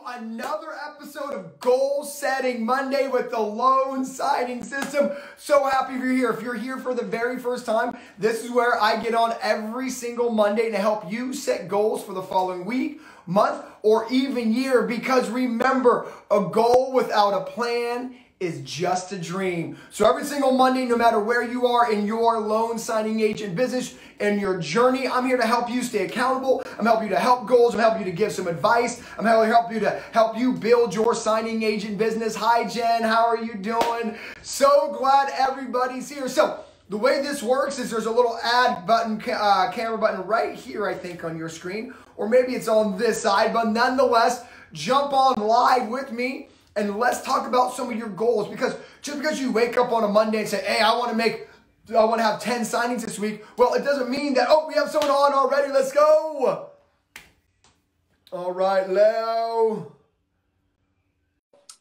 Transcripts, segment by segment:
another episode of Goal Setting Monday with the loan signing system. So happy you're here. If you're here for the very first time, this is where I get on every single Monday to help you set goals for the following week, month, or even year. Because remember, a goal without a plan is just a dream. So every single Monday, no matter where you are in your loan signing agent business and your journey, I'm here to help you stay accountable. I'm helping you to help goals. I'm helping you to give some advice. I'm helping you to help you build your signing agent business. Hi, Jen. How are you doing? So glad everybody's here. So the way this works is there's a little add button, camera button right here, I think, on your screen, or maybe it's on this side, but nonetheless, jump on live with me. And let's talk about some of your goals, because just because you wake up on a Monday and say, hey, I want to have 10 signings this week. Well, it doesn't mean that, oh, we have someone on already. Let's go. All right, Leo.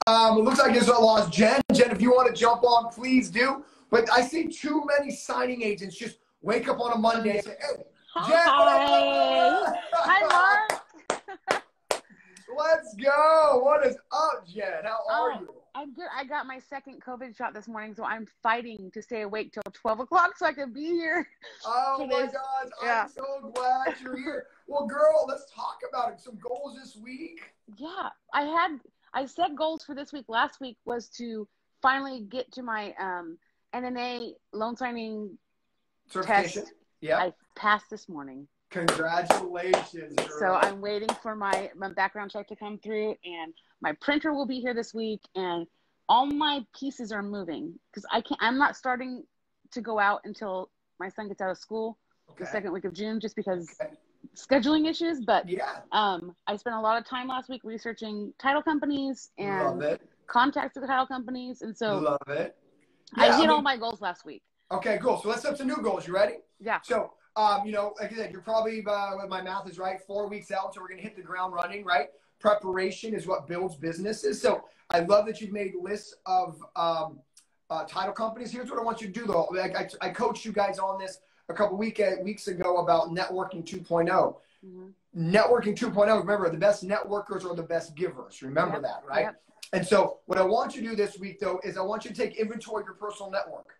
It looks like it's a lost Jen. Jen, if you want to jump on, please do. But I see too many signing agents just wake up on a Monday and say, hey, Jen. Hi. Hi, Mark. Let's go. What is up, Jen? How are you? I'm good. I got my second COVID shot this morning, so I'm fighting to stay awake till 12 o'clock so I can be here. Oh, my gosh. Yeah. I'm so glad you're here. Well, girl, let's talk about it. Some goals this week. Yeah. I set goals for this week. Last week was to finally get to my NNA loan signing certification. Test. Yeah. I passed this morning. Congratulations, girl. So I'm waiting for my background check to come through, and my printer will be here this week, and all my pieces are moving because I'm not starting to go out until my son gets out of school the second week of June, just because scheduling issues. But yeah, I spent a lot of time last week researching title companies and contacts with the title companies, and so love it. Yeah, I hit all my goals last week. Okay, cool. So let's set some new goals. You ready? Yeah. So you know, like I said, you're probably, my math is right, 4 weeks out, so we're going to hit the ground running, right? Preparation is what builds businesses. So I love that you've made lists of title companies. Here's what I want you to do, though. I coached you guys on this a couple weeks ago about networking 2.0. Mm-hmm. Networking 2.0, remember, the best networkers are the best givers. Remember that, right? Yep. And so what I want you to do this week, though, is I want you to take inventory of your personal network.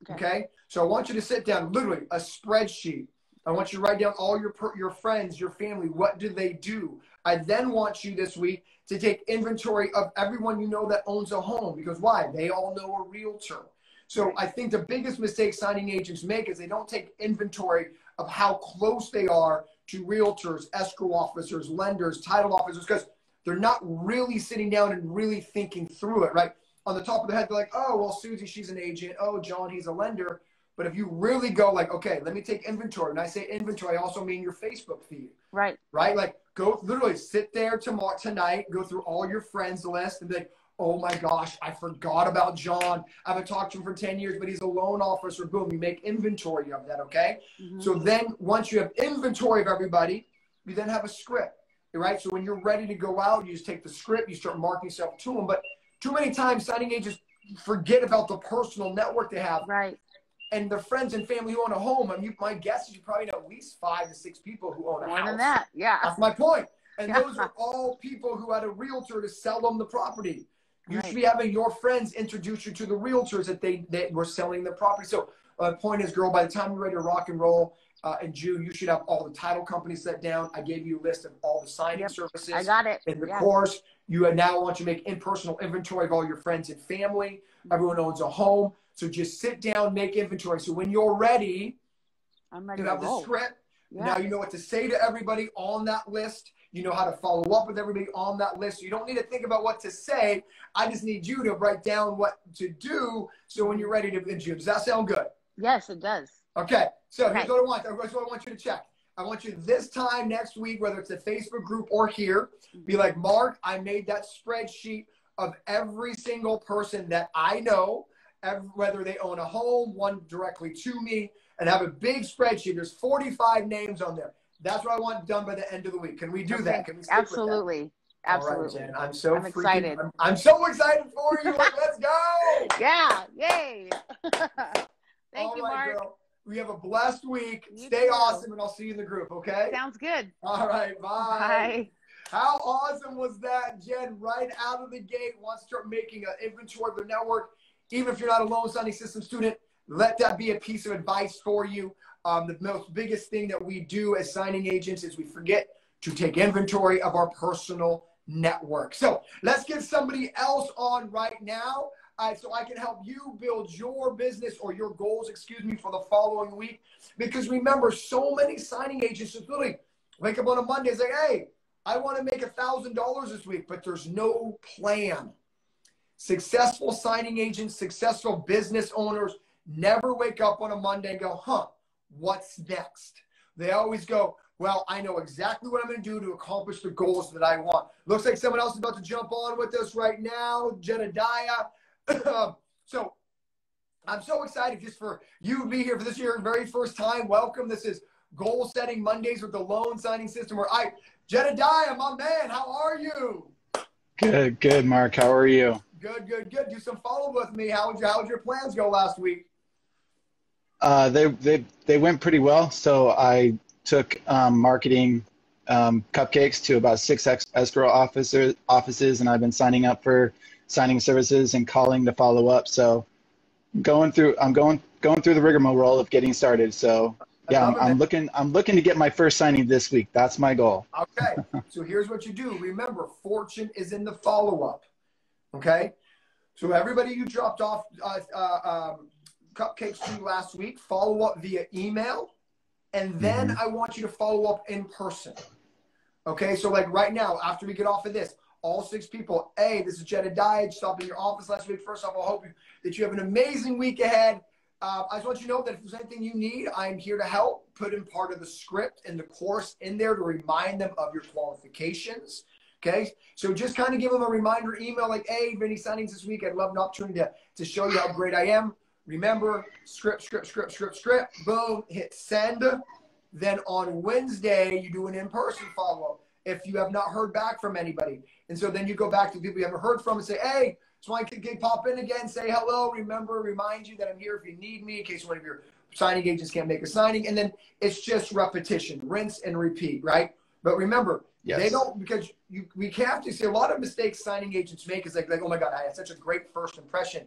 Okay. So I want you to sit down, literally a spreadsheet. I want you to write down all your friends, your family. What do they do? I then want you this week to take inventory of everyone you know that owns a home, because why? They all know a realtor. So I think the biggest mistake signing agents make is they don't take inventory of how close they are to realtors, escrow officers, lenders, title officers, because they're not really sitting down and really thinking through it, right? On the top of the head, they're like, oh, well, Susie, she's an agent. Oh, John, he's a lender. But if you really go like, okay, let me take inventory. When I say inventory, I also mean your Facebook feed. Right. Right? Like, go literally sit there tonight, go through all your friends list and be like, oh my gosh, I forgot about John. I haven't talked to him for 10 years, but he's a loan officer. Boom, you make inventory of that, okay? Mm-hmm. So then once you have inventory of everybody, you then have a script, right? So when you're ready to go out, you just take the script, you start marking yourself to them. But too many times signing agents forget about the personal network they have. Right. And their friends and family who own a home. I mean, my guess is you probably know at least 5 to 6 people who own a house. More than that, yeah. That's my point. And those are all people who had a realtor to sell them the property. You should be having your friends introduce you to the realtors that they were selling the property. So the point is, girl, by the time you're ready to rock and roll in June, you should have all the title companies set down. I gave you a list of all the signing services. I got it. In the course, you now want to make personal inventory of all your friends and family. Everyone owns a home. So just sit down, make inventory. So when you're ready, you have the script. Yeah. Now you know what to say to everybody on that list. You know how to follow up with everybody on that list. You don't need to think about what to say. I just need you to write down what to do. So when you're ready to in June, does that sound good? Yes, it does. Okay. So here's what I want. Here's what I want you to check. I want you this time next week, whether it's a Facebook group or here, be like, Mark, I made that spreadsheet of every single person that I know, whether they own a home, one directly to me, and have a big spreadsheet. There's 45 names on there. That's what I want done by the end of the week. Can we do that? Can we stick Absolutely. with that? Absolutely. All right, Jen. I'm excited. I'm so excited for you. Like, let's go. Yeah. Yay. Thank you, Mark. Girl. We have a blessed week. You Stay too. awesome, and I'll see you in the group, okay? Sounds good. All right. Bye. Bye. How awesome was that, Jen? Right out of the gate, wants to start making an inventory of their network. Even if you're not a loan signing system student, let that be a piece of advice for you. The most biggest thing that we do as signing agents is we forget to take inventory of our personal network. So let's get somebody else on right now so I can help you build your business or your goals, excuse me, for the following week. Because remember, so many signing agents just literally wake up on a Monday and say, hey, I want to make $1,000 this week, but there's no plan. Successful signing agents, successful business owners never wake up on a Monday and go, huh, what's next? They always go, well, I know exactly what I'm going to do to accomplish the goals that I want. Looks like someone else is about to jump on with us right now, Jedediah. So I'm so excited just for you to be here for this year, very first time. Welcome. This is Goal Setting Mondays with the Loan Signing System. Jedediah, my man, how are you? Good, Mark. How are you? Good. Do some follow with me. How'd your plans go last week? They went pretty well. So I took marketing cupcakes to about 6 escrow offices, and I've been signing up for signing services and calling to follow up. So I'm going through the rigmarole of getting started. So yeah, I'm looking to get my first signing this week. That's my goal. Okay. So here's what you do. Remember, fortune is in the follow-up. Okay. So everybody you dropped off cupcakes to last week, follow up via email. And then I want you to follow up in person. Okay. So like right now, after we get off of this, all 6 people, hey, this is Jedediah. Stopped in your office last week. First off, I hope that you have an amazing week ahead. I just want you to know that if there's anything you need, I'm here to help. Put in part of the script and the course in there to remind them of your qualifications. Okay, so just kind of give them a reminder email like, hey, any signings this week? I'd love an opportunity to show you how great I am. Remember, script, boom, hit send. Then on Wednesday, you do an in-person follow-up if you have not heard back from anybody. And so then you go back to people you haven't heard from and say, hey, so I can pop in again, say hello, remind you that I'm here if you need me in case one of your signing agents can't make a signing. And then it's just repetition, rinse and repeat, right? But remember, they don't, because we have to see a lot of mistakes signing agents make is like, oh my God, I had such a great first impression.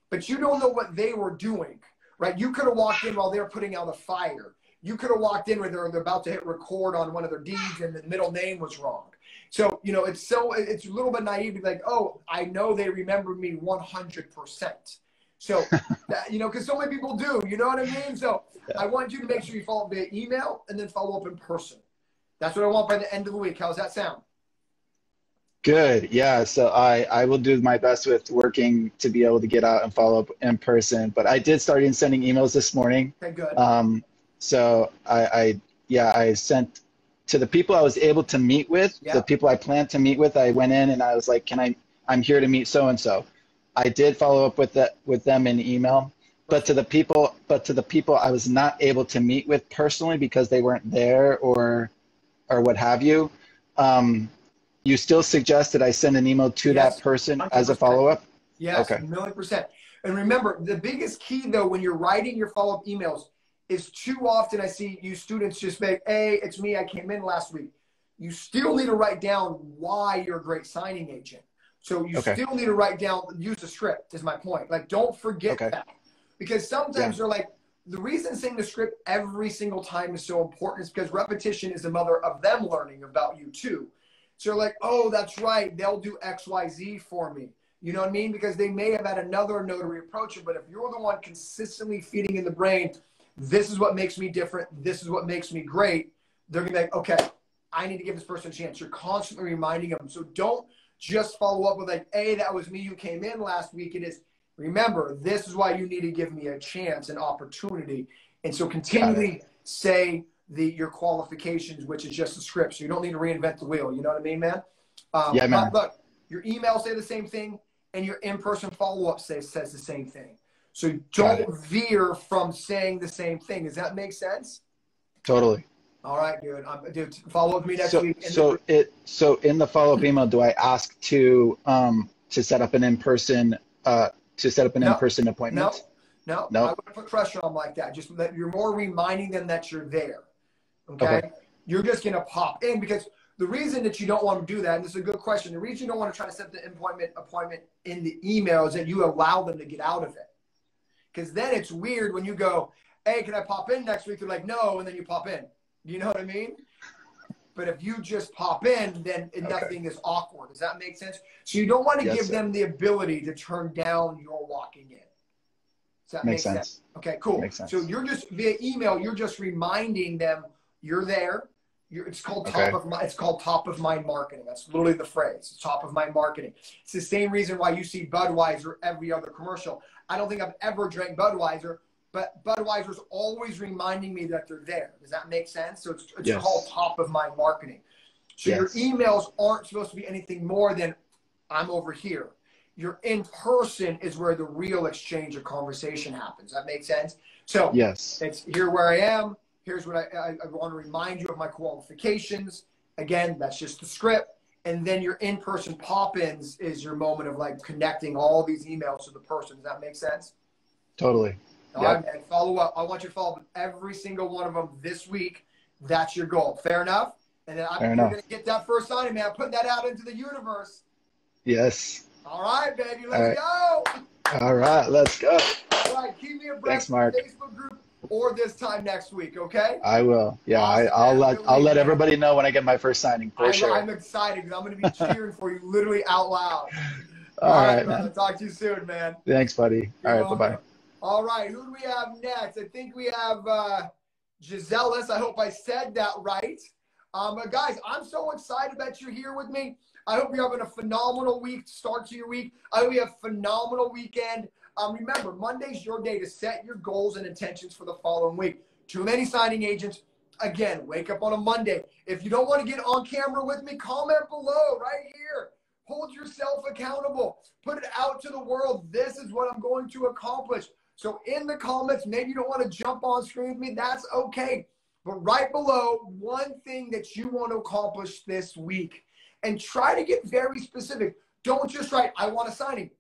But you don't know what they were doing, right? You could have walked in while they were putting out a fire. You could have walked in where they're about to hit record on one of their deeds and the middle name was wrong. So, you know, it's a little bit naive to be like, oh, I know they remember me 100%. So, that, you know, because so many people do, you know what I mean? So I want you to make sure you follow up via email and then follow up in person. That's what I want by the end of the week. How's that sound? Good. Yeah. So I will do my best with working to be able to get out and follow up in person. But I did start sending emails this morning. Okay, good. So I sent to the people I was able to meet with, the people I planned to meet with. I went in and I was like, I'm here to meet so-and-so. I did follow up with them in email, but to the people I was not able to meet with personally because they weren't there or what have you. You still suggest that I send an email to that person 100%. As a follow-up? Yes, okay. 1,000,000%. And remember, the biggest key though, when you're writing your follow-up emails, is too often I see you students just make, hey, it's me, I came in last week. You still need to write down why you're a great signing agent. So you still need to write down, use the script is my point. Like, don't forget that. Because sometimes they're like, the reason saying the script every single time is so important is because repetition is the mother of them learning about you too. So you're like, oh, that's right, they'll do X, Y, Z for me. You know what I mean? Because they may have had another notary approach it, but if you're the one consistently feeding in the brain, this is what makes me different, this is what makes me great, they're gonna be like, okay, I need to give this person a chance. You're constantly reminding them. So don't just follow up with like, hey, that was me, you came in last week. It is, remember, this is why you need to give me a chance, an opportunity. And so continually say your qualifications, which is just a script. So you don't need to reinvent the wheel. You know what I mean, man? Man. But look, your emails say the same thing and your in-person follow-up says the same thing. So don't veer from saying the same thing. Does that make sense? Totally. All right, dude. Dude, follow up with me next week. So in the follow-up email, do I ask to set up an in-person appointment? No. I wouldn't put pressure on them like that. Just that you're more reminding them that you're there. Okay? You're just gonna pop in because The reason that you don't want to do that, and this is a good question, the reason you don't want to try to set the appointment in the email is that you allow them to get out of it. Because then it's weird when you go, hey, can I pop in next week? They're like, no, and then you pop in. You know what I mean? But if you just pop in, then nothing is awkward. Does that make sense? So you don't want to give them the ability to turn down your walking in. Does that make sense? Okay, cool. Makes sense. So you're just via email, you're just reminding them you're there. It's called top of mind marketing. That's literally the phrase. It's top of mind marketing. It's the same reason why you see Budweiser every other commercial. I don't think I've ever drank Budweiser, but Budweiser's always reminding me that they're there. Does that make sense? So it's called top of mind marketing. So your emails aren't supposed to be anything more than I'm over here. Your in person is where the real exchange of conversation happens. That makes sense? So it's here where I am. Here's what I want to remind you of my qualifications. Again, that's just the script. And then your in-person pop-ins is your moment of like connecting all these emails to the person. Does that make sense? Totally. All right, man. Follow up. I want you to follow up with every single one of them this week. That's your goal. Fair enough? And then I'm going to get that first signing, man. Putting that out into the universe. Yes. All right, baby. Let's go. All right. Let's go. All right. Keep me abreast. Thanks, Mark. Of the Facebook group or this time next week, okay? I will. Yeah, awesome, I'll let everybody know when I get my first signing, for sure. I'm excited because I'm going to be cheering for you literally out loud. All right, man. I'll talk to you soon, man. Thanks, buddy. All right, bye-bye. All right, who do we have next? I think we have Giselle. I hope I said that right. Guys, I'm so excited that you're here with me. I hope you're having a phenomenal week, start to your week. I hope you have a phenomenal weekend. Remember, Monday's your day to set your goals and intentions for the following week. Too many signing agents, again, wake up on a Monday. If you don't want to get on camera with me, comment below right here. Hold yourself accountable. Put it out to the world. This is what I'm going to accomplish. So in the comments, maybe you don't want to jump on screen with me. That's okay. But right below, one thing that you want to accomplish this week. And try to get very specific. Don't just write, I want a signing.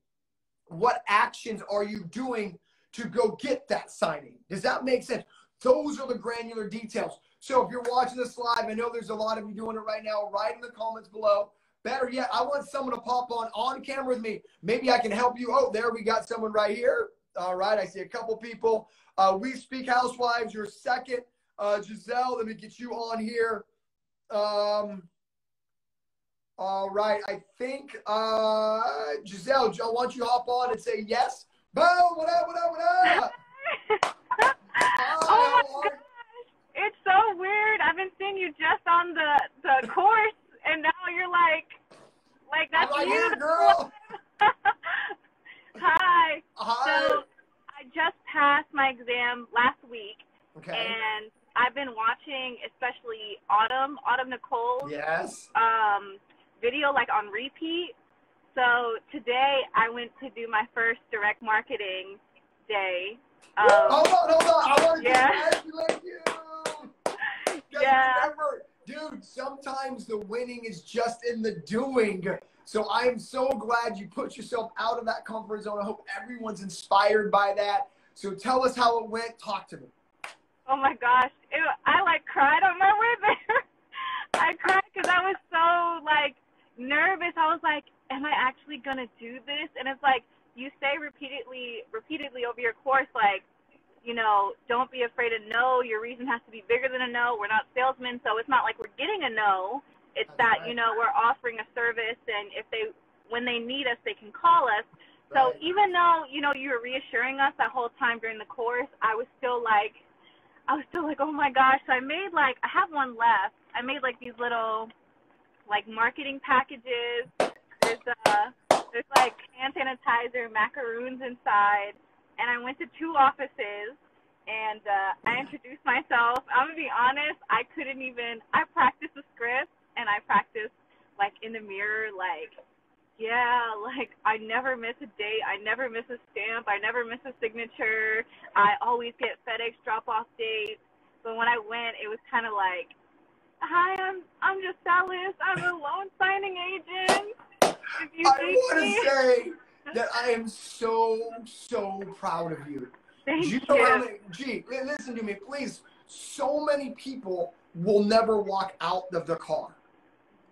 What actions are you doing to go get that signing? Does that make sense? Those are the granular details. So if you're watching this live, I know there's a lot of you doing it right now. Write in the comments below. Better yet, I want someone to pop on camera with me. Maybe I can help you. Oh, there we got someone right here. All right, I see a couple people. We Speak Housewives, you're second. Giselle, let me get you on here. All right, I think, Giselle, I want you to hop on and say yes. Boom, what up, what up, what up? Oh my gosh, it's so weird. I've been seeing you just on the course, and now you're like that's I'm right you. here, girl. Hi. Hi. So I just passed my exam last week, and I've been watching, especially Autumn Nicole's video like on repeat. So today I went to do my first direct marketing day. Hold on. I want to congratulate you. Remember, dude, sometimes the winning is just in the doing. So I am so glad you put yourself out of that comfort zone. I hope everyone's inspired by that. So tell us how it went. Talk to me. Oh my gosh. I like cried on my way there. I cried because I was so like nervous. I was like, am I actually going to do this? And it's like, you say repeatedly over your course, like, you know, don't be afraid of no. Your reason has to be bigger than a no. We're not salesmen, so it's not like we're getting a no. It's that, you know, we're offering a service, and when they need us, they can call us. So even though, you know, you were reassuring us that whole time during the course, I was still like, oh my gosh. So I have one left. I made like these little like marketing packages. There's like hand sanitizer, macaroons inside. And I went to 2 offices, and I introduced myself. I'm going to be honest, I practiced the script, and I practiced, like, in the mirror, like, I never miss a date. I never miss a stamp. I never miss a signature. I always get FedEx drop-off dates. But when I went, it was kind of like, hi, I'm just Alice. I'm a loan signing agent. If you I want to say that I am so proud of you. Thank you. Gee, listen to me, please. So many people will never walk out of the car.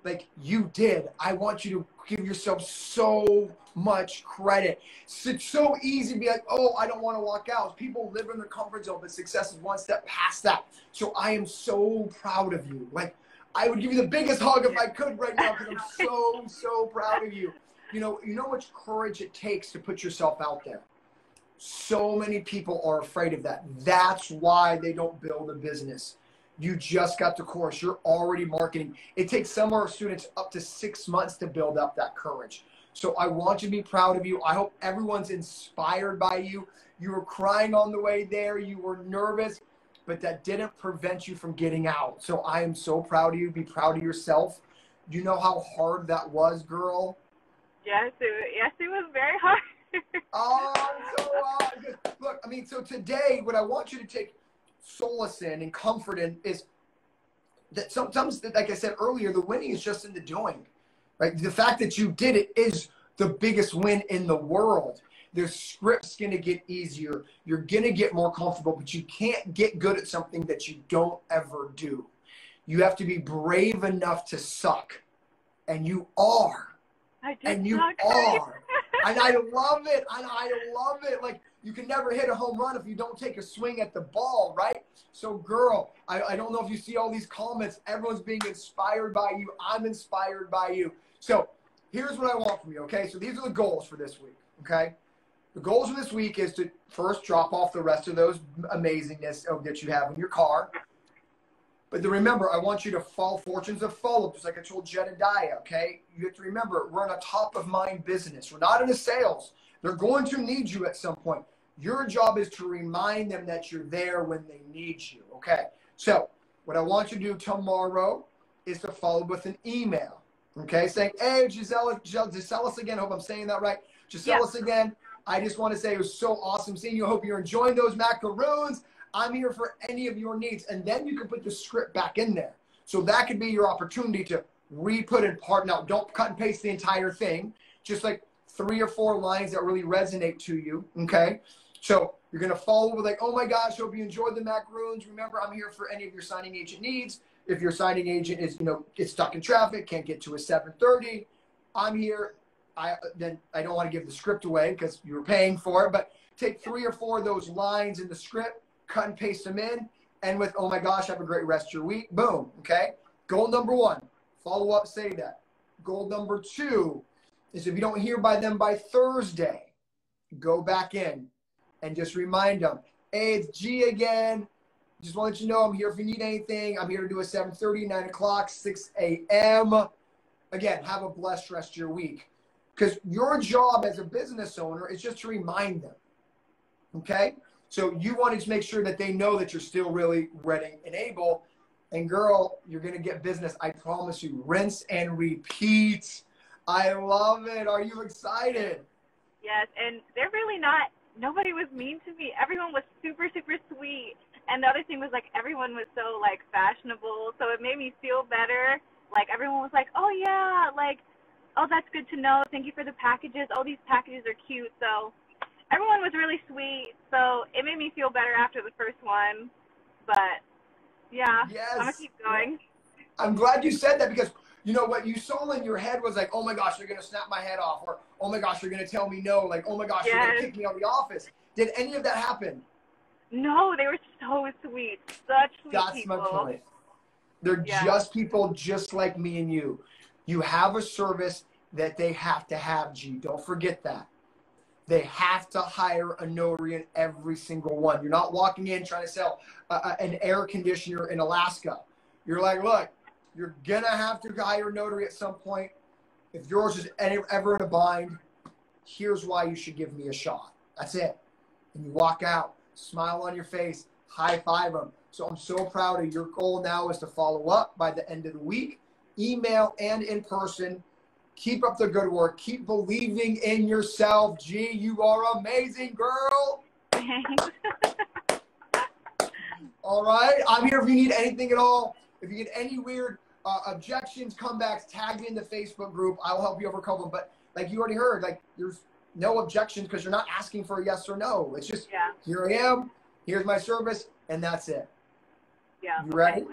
like you did. I want you to give yourself so much credit. It's so easy to be like, oh, I don't want to walk out. People live in their comfort zone, but success is one step past that. So I am so proud of you. Like, I would give you the biggest hug if I could right now, because I'm so proud of you. You know how much courage it takes to put yourself out there. So many people are afraid of that. That's why they don't build a business. You just got the course. You're already marketing. It takes some of our students up to 6 months to build up that courage. So I want you to be proud of you. I hope everyone's inspired by you. You were crying on the way there. You were nervous, but that didn't prevent you from getting out. So I am so proud of you. Be proud of yourself. Do you know how hard that was, girl? Yes, it was very hard. Look, I mean, so today, what I want you to take solace in and comfort in is that sometimes, like I said earlier, the winning is just in the doing, right? The fact that you did it is the biggest win in the world. The script's going to get easier. You're going to get more comfortable, but you can't get good at something that you don't ever do. You have to be brave enough to suck. And you are. And you are. And I love it. And I love it. Like, you can never hit a home run if you don't take a swing at the ball, right? So, girl, I don't know if you see all these comments. Everyone's being inspired by you. I'm inspired by you. So, here's what I want from you, okay? So, these are the goals for this week, okay? The goals for this week is to first drop off the rest of those amazingness that you have in your car. But then remember, I want you to follow fortunes of follow, just like I told Jedediah, okay? You have to remember, we're in a top-of-mind business. We're not in a sales. They're going to need you at some point. Your job is to remind them that you're there when they need you, okay? So what I want you to do tomorrow is to follow with an email, okay? Saying, hey, Giselle again. I hope I'm saying that right. Giselle again. I just want to say it was so awesome seeing you. I hope you're enjoying those macaroons. I'm here for any of your needs. And then you can put the script back in there. So that could be your opportunity to re-put in part. Now, don't cut and paste the entire thing. Just like 3 or 4 lines that really resonate to you, okay? So you're going to follow with like, oh my gosh, hope you enjoyed the macaroons. Remember, I'm here for any of your signing agent needs. If your signing agent is, gets stuck in traffic, can't get to a 7:30, I'm here. Then I don't want to give the script away because you were paying for it, but take 3 or 4 of those lines in the script, cut and paste them in, and with, oh my gosh, have a great rest of your week. Boom, okay? Goal number 1, follow up, say that. Goal number 2 is if you don't hear by them by Thursday, go back in and just remind them, hey, it's G again. Just want to let you know I'm here if you need anything. I'm here to do a 7:30, 9 o'clock, 6 a.m. Again, have a blessed rest of your week. Because your job as a business owner is just to remind them, okay? So you want to make sure that they know that you're still really ready and able. And girl, you're going to get business. I promise you. Rinse and repeat. I love it. Are you excited? Yes, and they're really not. Nobody was mean to me. Everyone was super, super sweet. And the other thing was, like, everyone was so, like, fashionable. So it made me feel better. Like, everyone was like, oh, yeah, like, oh, that's good to know. Thank you for the packages. Oh, these packages are cute. So everyone was really sweet, so it made me feel better after the first one. But, yeah, yes. I'm going to keep going. I'm glad you said that because, you know, what you saw in your head was like, oh, my gosh, they're going to snap my head off. Or, oh, my gosh, they're going to tell me no. Like, oh, my gosh, they're going to kick me out of the office. Did any of that happen? No, they were so sweet. Such sweet people. That's my point. They're just people just like me and you. You have a service that they have to have, G. Don't forget that. They have to hire a notary in every single one. You're not walking in trying to sell an air conditioner in Alaska. You're like, look, you're going to have to hire a notary at some point. If yours is ever in a bind, here's why you should give me a shot. That's it. And you walk out, smile on your face, high five them. So I'm so proud of your goal now is to follow up by the end of the week, email and in person. Keep up the good work. Keep believing in yourself. G, you are amazing, girl. Thanks. All right. I'm here if you need anything at all. If you get any weird objections, comebacks, tag me in the Facebook group. I'll help you overcome them. But like you already heard, like there's no objections because you're not asking for a yes or no. It's just, here I am. Here's my service. And that's it. Yeah. You ready?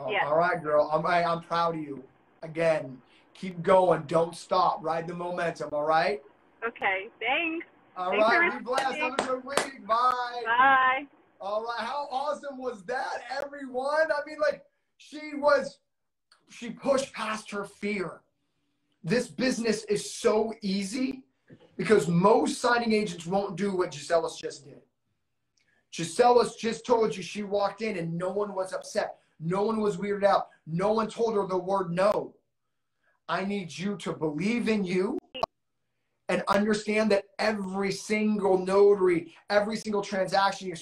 Yeah. All right, girl. I'm proud of you. again, keep going. Don't stop. Ride the momentum, all right? Okay, thanks. All Thanks right, for be blessed. Have a good week. Bye. Bye. All right, how awesome was that, everyone? I mean, like, she pushed past her fear. This business is so easy because most signing agents won't do what Gisella's just did. Gisella's just told you she walked in and no one was upset. No one was weirded out. No one told her the word no. I need you to believe in you and understand that every single notary, every single transaction,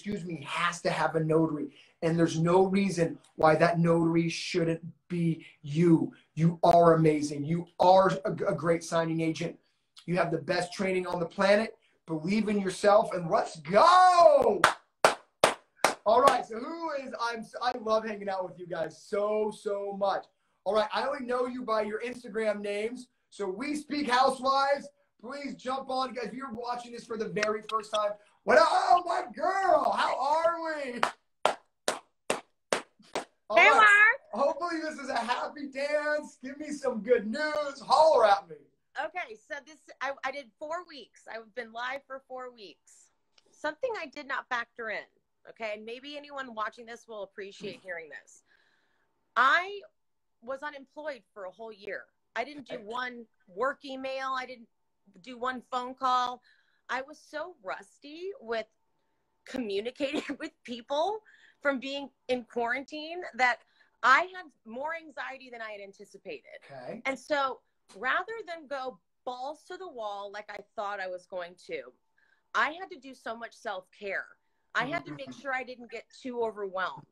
has to have a notary. And there's no reason why that notary shouldn't be you. You are amazing. You are a great signing agent. You have the best training on the planet. Believe in yourself and let's go. All right, so I love hanging out with you guys so much. All right, I only know you by your Instagram names. So We Speak Housewives, please jump on. Guys, if you're watching this for the very first time, oh, my girl, how are we? All hey, right. Mark. Hopefully this is a happy dance. Give me some good news. Holler at me. Okay, so I did 4 weeks. I've been live for 4 weeks. Something I did not factor in, okay, and maybe anyone watching this will appreciate hearing this. I was unemployed for a whole year. I didn't do one work email. I didn't do one phone call. I was so rusty with communicating with people from being in quarantine that I had more anxiety than I had anticipated. Okay. And so rather than go balls to the wall like I thought I was going to, I had to do so much self-care. I had to make sure I didn't get too overwhelmed.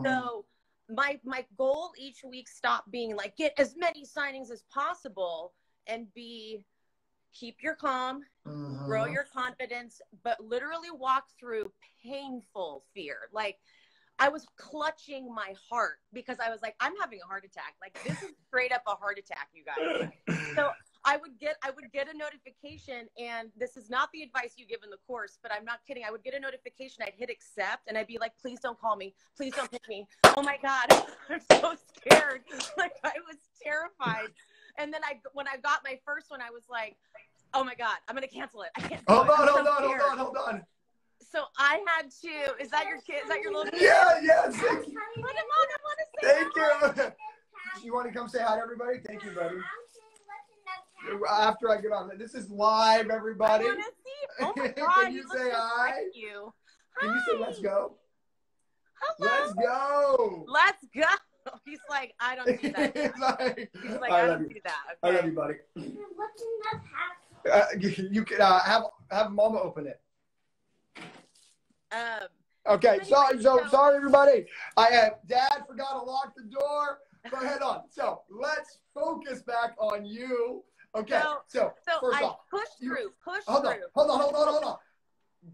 So my goal each week stopped being like, get as many signings as possible and keep your calm, grow your confidence, but literally walk through painful fear. Like, I was clutching my heart because I was like, I'm having a heart attack. Like, this is straight up a heart attack, you guys. So I would get a notification, and this is not the advice you give in the course, but I'm not kidding. I would get a notification. I'd hit accept, and I'd be like, please don't call me. Please don't pick me. Oh my God, I'm so scared. Like, I was terrified. And then when I got my first one, I was like, oh my God, I'm going to cancel it. I can't do it. Hold on. So I had to, is that your kid? Is that your little kid? Yeah. Put him on, I want to say Thank you. You want to come say hi to everybody? Thank you, buddy. After I get on, this is live, everybody. I want to see. Oh my God, Can you say hi? Thank you. Can you say let's go? Hello. Let's go. Let's go. He's like, I don't do that. He's like, I don't do that. Okay. I love you, buddy. You can have Mama open it. Okay, sorry everybody. Dad forgot to lock the door. Go ahead on. So let's focus back on you. Okay, so first off, push through. Hold on.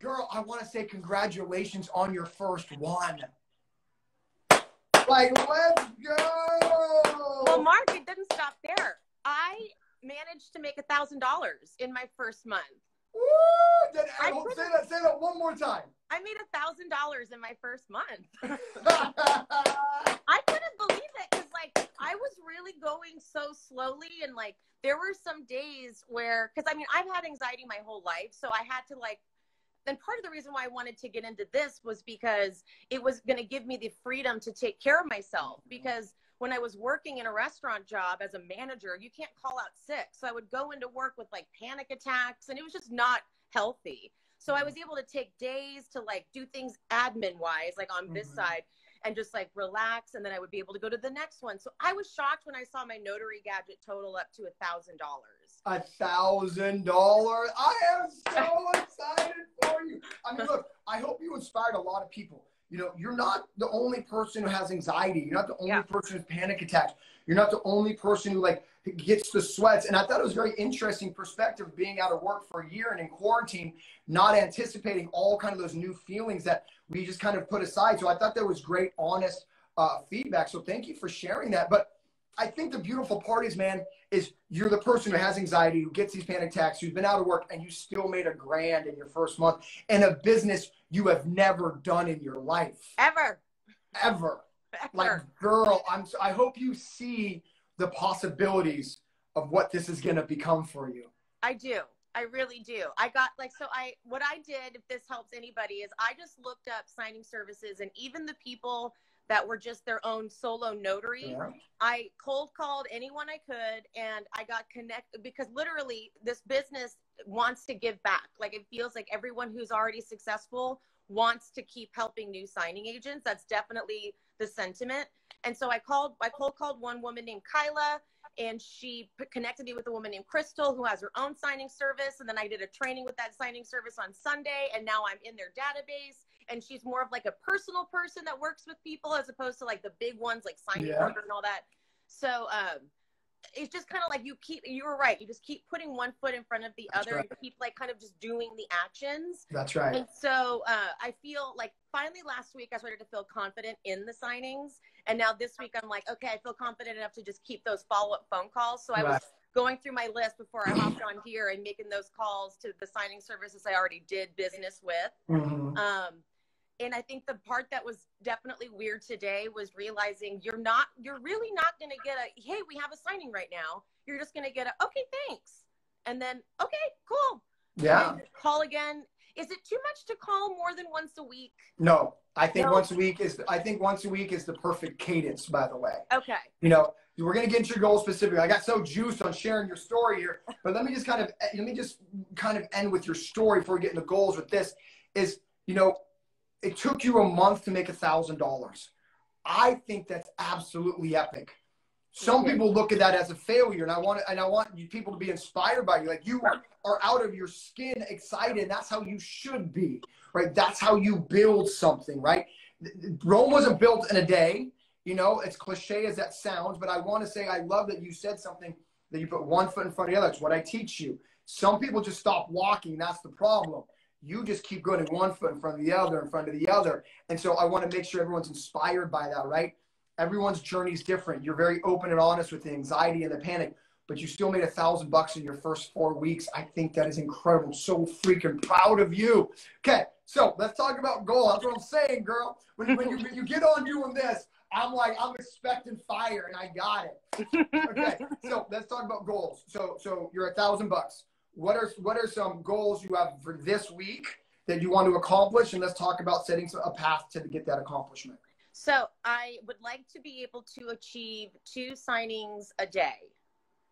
Girl, I want to say congratulations on your first one. Like, let's go. Well, Mark, it didn't stop there. I managed to make $1,000 in my first month. Woo! Say that one more time. I made $1,000 in my first month. I couldn't believe it because, like, I was really going so slowly, and like there were some days where, because I mean, I've had anxiety my whole life, so I had to like. And part of the reason why I wanted to get into this was because it was going to give me the freedom to take care of myself. Because when I was working in a restaurant job as a manager, you can't call out sick. So I would go into work with like panic attacks, and it was just not healthy. So I was able to take days to like do things admin wise, like on this side, and just like relax. And then I would be able to go to the next one. So I was shocked when I saw my notary gadget total up to $1,000. $1,000. I am so excited for you. I mean, look, I hope you inspired a lot of people. You know, you're not the only person who has anxiety. You're not the only person who has panic attacks. You're not the only person who like gets the sweats. And I thought it was a very interesting perspective being out of work for a year and in quarantine, not anticipating all kind of those new feelings that we just kind of put aside. So I thought that was great, honest feedback. So thank you for sharing that. But I think the beautiful part is, man, is you're the person who has anxiety, who gets these panic attacks, who's been out of work, and you still made $1,000 in your first month in a business you have never done in your life. Ever. Like, girl, I hope you see the possibilities of what this is going to become for you. I do. I really do. I got like, so what I did, if this helps anybody, is I just looked up signing services, and even the people that were just their own solo notary, Yeah. I cold called anyone I could, and I got connected, because literally this business wants to give back. Like, it feels like everyone who's already successful wants to keep helping new signing agents. That's definitely the sentiment. And so I cold called one woman named Kyla, and she connected me with a woman named Crystal, who has her own signing service. And then I did a training with that signing service on Sunday, and now I'm in their database. And she's more of like a personal person that works with people, as opposed to like the big ones like signing order and all that. So it's just kind of like you were right. You just keep putting one foot in front of the other, and keep like kind of just doing the actions. That's right. And so I feel like finally last week I started to feel confident in the signings. And now this week I'm like, okay, I feel confident enough to just keep those follow-up phone calls. So I was going through my list before I hopped on here and making those calls to the signing services I already did business with. Mm-hmm. And I think the part that was definitely weird today was realizing you're really not going to get a, hey, we have a signing right now. You're just going to get a, okay, thanks. And then, okay, cool. Yeah. Call again. Is it too much to call more than once a week? No, I think once a week is the perfect cadence, by the way. Okay. You know, we're going to get into your goal specifically. I got so juiced on sharing your story here, but let me just kind of end with your story before we get into goals with this is, you know, it took you a month to make $1,000. I think that's absolutely epic. Some people look at that as a failure, and I want you people to be inspired by you. Like, you are out of your skin, excited. That's how you should be, right? That's how you build something, right? Rome wasn't built in a day. You know, it's cliche as that sounds, but I want to say I love that you said something, that you put one foot in front of the other. It's what I teach you. Some people just stop walking. That's the problem. You just keep going one foot in front of the other, in front of the other. And so I want to make sure everyone's inspired by that, right? Everyone's journey is different. You're very open and honest with the anxiety and the panic, but you still made $1,000 in your first 4 weeks. I think that is incredible. So freaking proud of you. Okay, so let's talk about goal. That's what I'm saying, girl. When you get on doing this, I'm expecting fire, and I got it. Okay, so let's talk about goals. So you're $1,000. What are some goals you have for this week that you want to accomplish? And let's talk about setting a path to get that accomplishment. So I would like to be able to achieve 2 signings a day,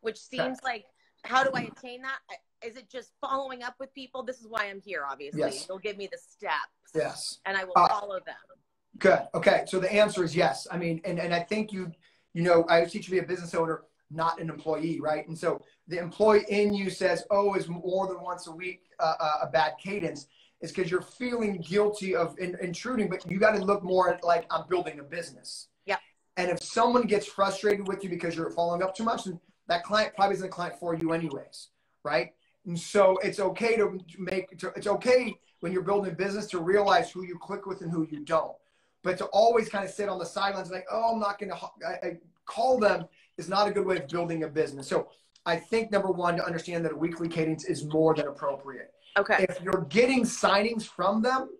which seems like, how do I attain that? Is it just following up with people? This is why I'm here, obviously. Yes. You'll give me the steps. Yes. And I will follow them. Good. Okay. So the answer is yes. I mean, and I think you know, I teach you to be a business owner, not an employee, right? And so the employee in you says, oh, is more than once a week a bad cadence. It's because you're feeling guilty of intruding, but you got to look more at like, I'm building a business. Yeah. And if someone gets frustrated with you because you're following up too much, then that client probably isn't a client for you anyways, right? And so it's okay it's okay when you're building a business to realize who you click with and who you don't. But to always kind of sit on the sidelines like, oh, I'm not going to call them is not a good way of building a business. So I think number one, to understand that a weekly cadence is more than appropriate. Okay. If you're getting signings from them,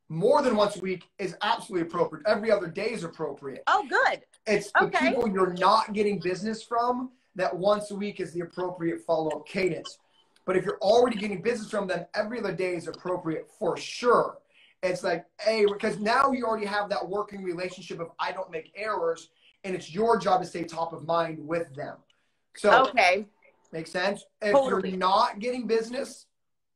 more than once a week is absolutely appropriate. Every other day is appropriate. Oh, good. It's the people you're not getting business from that once a week is the appropriate follow-up cadence. But if you're already getting business from them, every other day is appropriate for sure. It's like, hey, because now you already have that working relationship of I don't make errors, and it's your job to stay top of mind with them. So, makes sense? If you're not getting business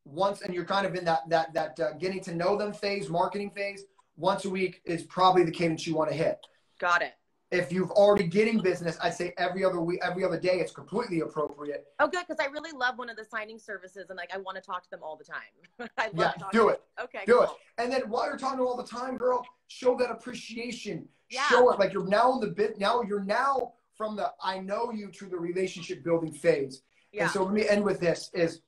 once, and you're kind of in that getting to know them phase, marketing phase, once a week is probably the cadence you want to hit. Got it. If you've already getting business, I'd say every other week, every other day, it's completely appropriate. Oh, good, because I really love one of the signing services, and like I want to talk to them all the time. I love talking do it. Okay, do it. And then while you're talking to them all the time, girl, show that appreciation. Yeah. Show it like you're now in the bit. Now you're from the I know you to the relationship building phase. Yeah. And so let me end with this: is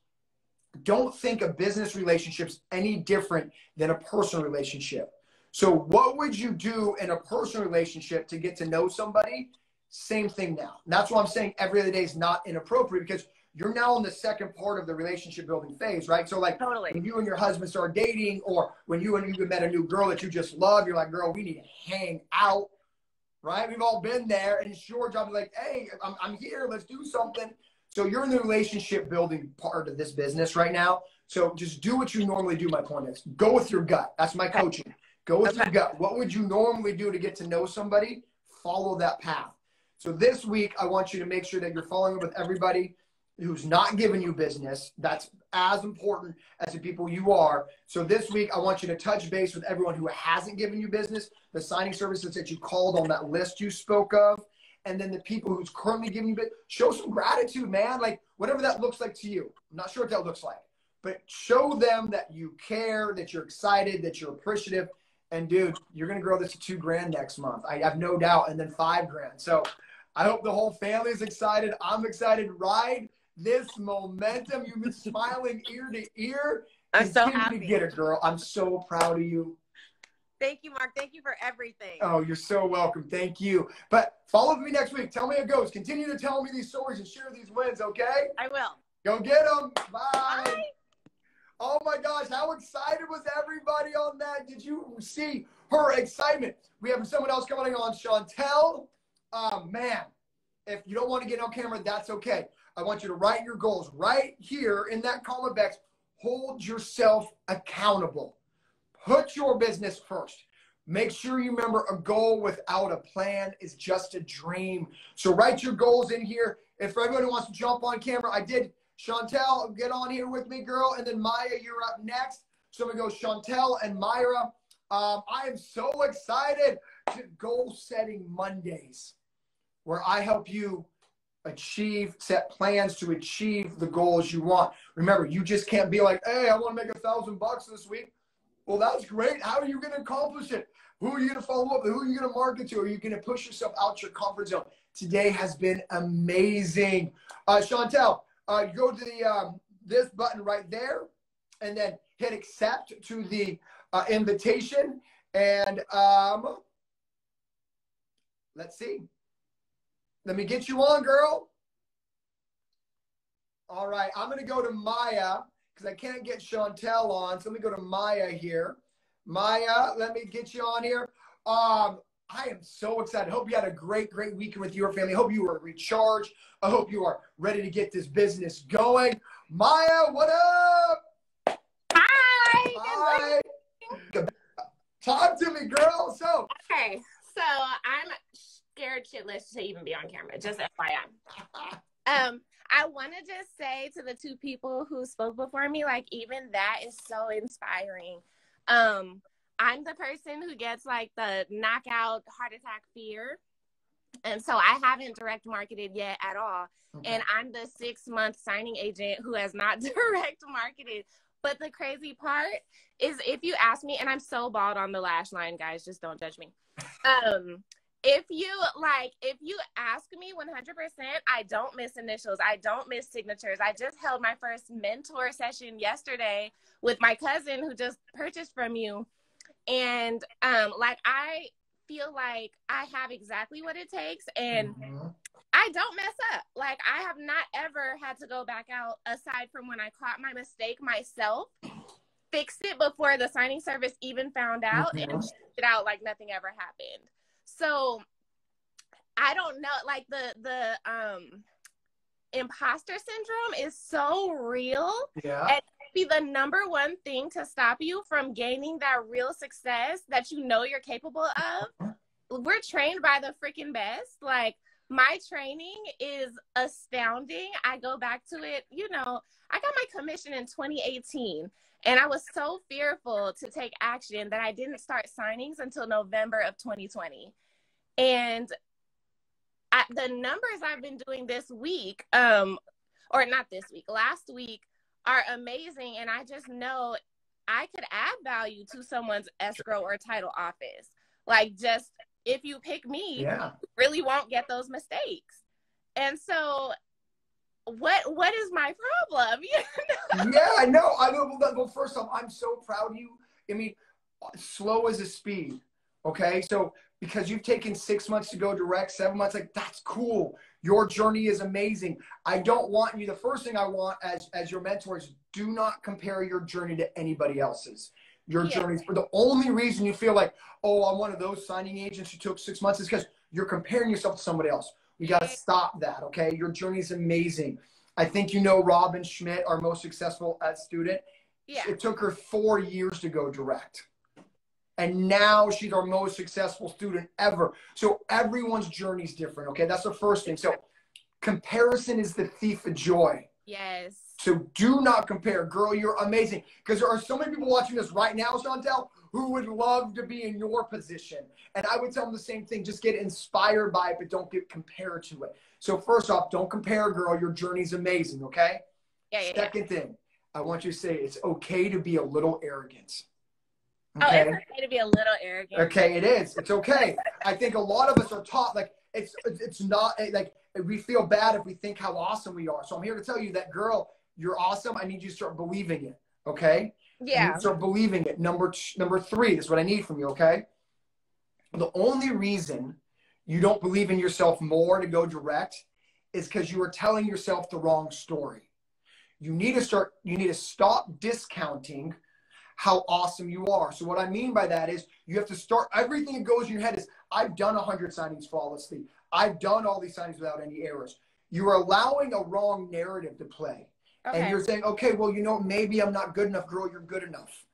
don't think a business relationship's any different than a personal relationship. So what would you do in a personal relationship to get to know somebody? Same thing now. And that's why I'm saying every other day is not inappropriate, because you're now in the second part of the relationship building phase, right? So like when you and your husband start dating, or when you met a new girl that you just love, you're like, girl, we need to hang out, right? We've all been there, and it's your job to be like, hey, I'm here, let's do something. So you're in the relationship building part of this business right now. So just do what you normally do. My point is, go with your gut. That's my coaching. Go with your gut. What would you normally do to get to know somebody? Follow that path. So this week, I want you to make sure that you're following up with everybody who's not giving you business. That's as important as the people you are. So this week, I want you to touch base with everyone who hasn't given you business, the signing services that you called on that list you spoke of, and then the people who's currently giving you business. Show some gratitude, man. Like whatever that looks like to you. I'm not sure what that looks like, but show them that you care, that you're excited, that you're appreciative. And dude, you're going to grow this to $2,000 next month. I have no doubt. And then $5,000. So I hope the whole family is excited. I'm excited. Ride this momentum. You've been smiling ear to ear. I'm so Continue happy to get it, girl. I'm so proud of you. Thank you, Mark. Thank you for everything. Oh, you're so welcome. Thank you. But follow me next week. Tell me how it goes. Continue to tell me these stories and share these wins, okay? I will. Go get them. Bye. Bye. Oh my gosh, how excited was everybody on that? Did you see her excitement? We have someone else coming on, Chantel. Man, if you don't want to get on camera, that's okay. I want you to write your goals right here in that comment box. Hold yourself accountable. Put your business first. Make sure you remember a goal without a plan is just a dream. So write your goals in here. And for everyone who wants to jump on camera, I did. Chantel, get on here with me, girl. And then Maya, you're up next. So we go Chantel and Myra. I am so excited to Goal Setting Mondays, where I help you set plans to achieve the goals you want. Remember, you just can't be like, hey, I want to make $1,000 this week. Well, that's great. How are you going to accomplish it? Who are you going to follow up with? Who are you going to market to? Are you going to push yourself out your comfort zone? Today has been amazing. Chantel, you go to the this button right there, and then hit accept to the invitation. And let's see. Let me get you on, girl. All right, I'm going to go to Maya because I can't get Chantel on. So let me go to Maya here. Maya, let me get you on here. I am so excited. I hope you had a great, great weekend with your family. I hope you are recharged. I hope you are ready to get this business going. Maya, what up? Hi. Hi. Talk to me, girl. So. Okay, so I'm scared shitless to even be on camera, just FYI. I want to just say to the two people who spoke before me, like, even that is so inspiring. I'm the person who gets like the knockout heart attack fear. And so I haven't direct marketed yet at all. Okay. And I'm the 6-month signing agent who has not direct marketed. But the crazy part is if you ask me, and I'm so bald on the lash line, guys, just don't judge me. If you ask me 100%, I don't miss initials. I don't miss signatures. I just held my first mentor session yesterday with my cousin who just purchased from you. And I feel like I have exactly what it takes, and I don't mess up. Like, I have not ever had to go back out aside from when I caught my mistake myself, fixed it before the signing service even found out, and shipped it out like nothing ever happened. So I don't know, like the imposter syndrome is so real. Yeah. And be the number one thing to stop you from gaining that real success that you know you're capable of. We're trained by the freaking best. Like, my training is astounding. I go back to it, I got my commission in 2018, and I was so fearful to take action that I didn't start signings until November of 2020. And the numbers I've been doing this week, or not this week, last week, are amazing. And I just know I could add value to someone's escrow or title office. Like, just if you pick me, you really won't get those mistakes. And so what is my problem? Yeah, I know. Well, first off, I'm so proud of you. I mean, slow is a speed. Okay. So because you've taken 6 months to go direct, 7 months, like, that's cool. Your journey is amazing. I don't want you, the first thing I want as your mentor is, do not compare your journey to anybody else's. Your journey, for the only reason you feel like, oh, I'm one of those signing agents who took 6 months, is because you're comparing yourself to somebody else. We got to stop that, okay? Your journey is amazing. I think you know Robin Schmidt, our most successful student. Yeah. It took her 4 years to go direct. And now she's our most successful student ever. So everyone's journey is different, okay? That's the first thing. So comparison is the thief of joy. Yes. So do not compare. Girl, you're amazing. Because there are so many people watching this right now, Chantel, who would love to be in your position. And I would tell them the same thing. Just get inspired by it, but don't get compared to it. So first off, don't compare, girl. Your journey's amazing, okay? Second thing, I want you to say it's okay to be a little arrogant. Okay? Oh, it's okay to be a little arrogant. Okay, it is. It's okay. I think a lot of us are taught, like, it's not, like, we feel bad if we think how awesome we are. So I'm here to tell you that, girl, you're awesome. I need you to start believing it, okay? Yeah. Start believing it. Number 3, this is what I need from you, okay? The only reason you don't believe in yourself more to go direct is because you are telling yourself the wrong story. You need to stop discounting how awesome you are. So what I mean by that is you have to start, everything that goes in your head is, I've done 100 signings flawlessly. I've done all these signings without any errors. You're allowing a wrong narrative to play. Okay. And you're saying, okay, well, you know, maybe I'm not good enough. Girl, you're good enough.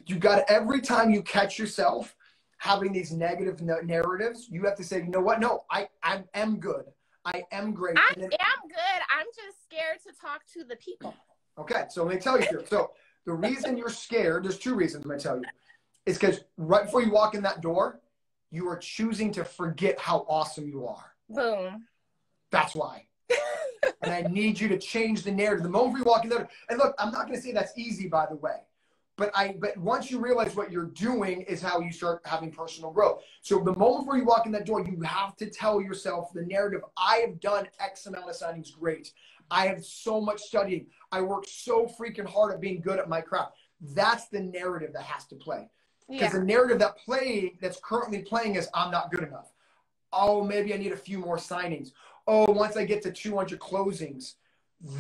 You got to, every time you catch yourself having these negative narratives, you have to say, you know what? No, I am good. I am great. I am good. I'm just scared to talk to the people. Okay, so let me tell you here. So the reason you're scared, there's 2 reasons I'm going to tell you. Is because right before you walk in that door, you are choosing to forget how awesome you are. Boom. That's why. And I need you to change the narrative. The moment you walk in there, and look, I'm not going to say that's easy, by the way. But once you realize what you're doing is how you start having personal growth. So the moment before you walk in that door, you have to tell yourself the narrative. I have done X amount of signings great. I have so much studying. I work so freaking hard at being good at my craft. That's the narrative that has to play. Because the narrative that's currently playing is I'm not good enough. Oh, maybe I need a few more signings. Oh, once I get to 200 closings,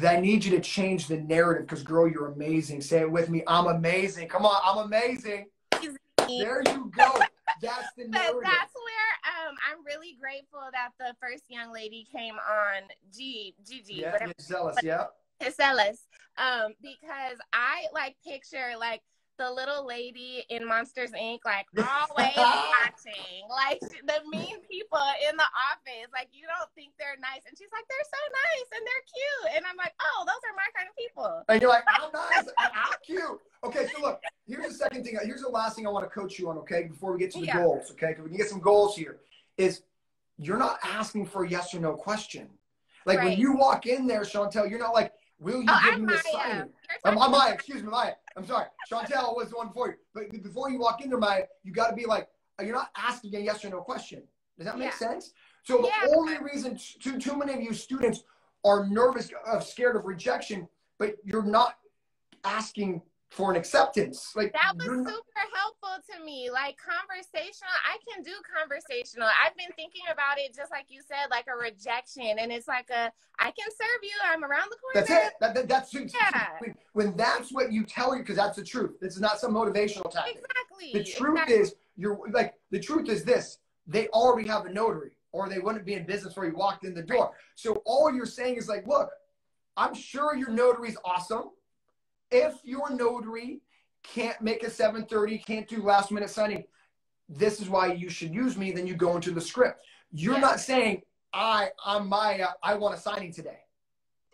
I need you to change the narrative because, girl, you're amazing. Say it with me. I'm amazing. Come on, I'm amazing. There you go. That's the narrative. That's where I'm really grateful that the first young lady came on, Gigi, whatever. Gisela's, because I like picture like the little lady in Monsters Inc. like always watching, like the mean people in the office. Like you don't think they're nice, and she's like, they're so nice and they're cute, and I'm like, oh, those are my kind of people. And you're like, I'm nice, I'm cute. Okay, so look, here's the second thing. Here's the last thing I want to coach you on. Okay, before we get to the goals. Okay, because we can get some goals here. Is you're not asking for a yes or no question. Like when you walk in there, Chantel, you're not like, will you give me the signing? Maya, excuse me, Maya. I'm sorry. Chantel was the one before you. But before you walk in there, Maya, you got to be like, you're not asking a yes or no question. Does that make sense? So the only reason too many of you students are nervous, scared of rejection, but you're not asking for an acceptance. Like that was super helpful to me. Like conversational, I can do conversational. I've been thinking about it just like you said, like a rejection, and it's like I can serve you. I'm around the corner. That's it. When that's what you tell you, because that's the truth. This is not some motivational tactic. Exactly. The truth is the truth is this: they already have a notary, or they wouldn't be in business before you walked in the door. So all you're saying is like, look, I'm sure your notary's awesome. If your notary can't make a 7:30, can't do last minute signing, this is why you should use me. Then you go into the script. You're not saying, I'm Maya, I want a signing today.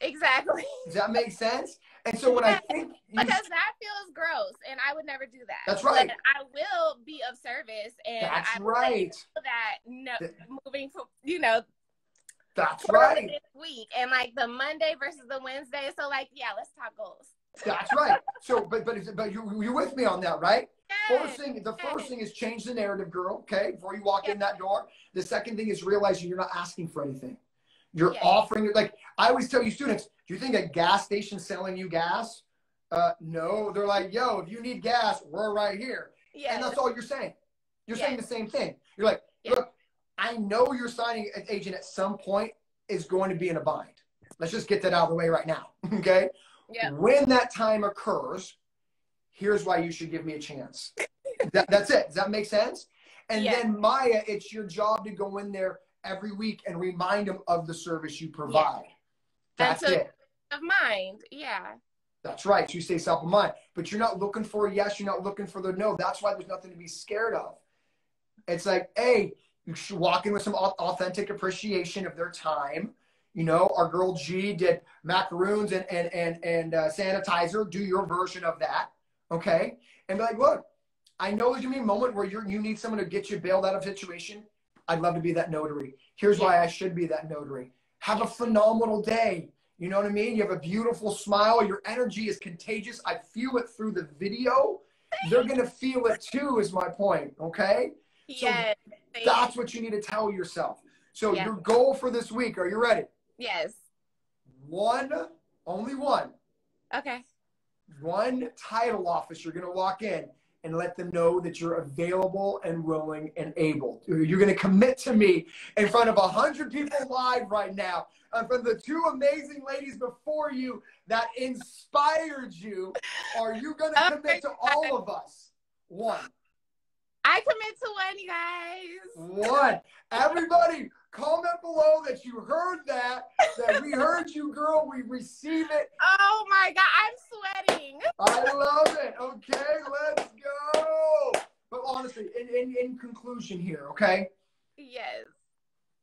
Exactly. Does that make sense? And so when I think because that feels gross, and I would never do that. That's right. But I will be of service, and that's I will that moving from that's right. This week and like the Monday versus the Wednesday. So like let's talk goals. That's right. So, but you're with me on that, right? Yes. The first thing is change the narrative, girl. Okay, before you walk in that door. The second thing is realizing you're not asking for anything. You're offering. Like I always tell you, students, do you think a gas station selling you gas? No, they're like, yo, if you need gas, we're right here. Yeah. And that's all you're saying. You're saying the same thing. You're like, look, I know your signing agent at some point is going to be in a bind. Let's just get that out of the way right now. Okay. Yeah. When that time occurs, here's why you should give me a chance. That's it. Does that make sense? And then Maya, it's your job to go in there every week and remind them of the service you provide. That's it. Of mind. Yeah. That's right. So you stay self of mind, but you're not looking for a yes. You're not looking for the no. That's why there's nothing to be scared of. It's like, hey, you should walk in with some authentic appreciation of their time. You know, our girl G did macaroons and sanitizer. Do your version of that, okay? And be like, look, I know there's gonna be a moment where you need someone to get you bailed out of a situation. I'd love to be that notary. Here's why I should be that notary. Have a phenomenal day. You know what I mean? You have a beautiful smile. Your energy is contagious. I feel it through the video. They're gonna feel it too. Is my point, okay? Yes. So that's what you need to tell yourself. So your goal for this week, are you ready? Yes. Only one. Okay. One title office you're going to walk in and let them know that you're available and willing and able. You're going to commit to me in front of 100 people live right now, in front of the two amazing ladies before you that inspired you. Are you going to commit to all of us? One. I commit to one, you guys. One. Everybody, comment below that you heard that we heard you, girl. We receive it. Oh my God, I'm sweating. I love it. Okay, let's go. But honestly, in conclusion here, okay? Yes.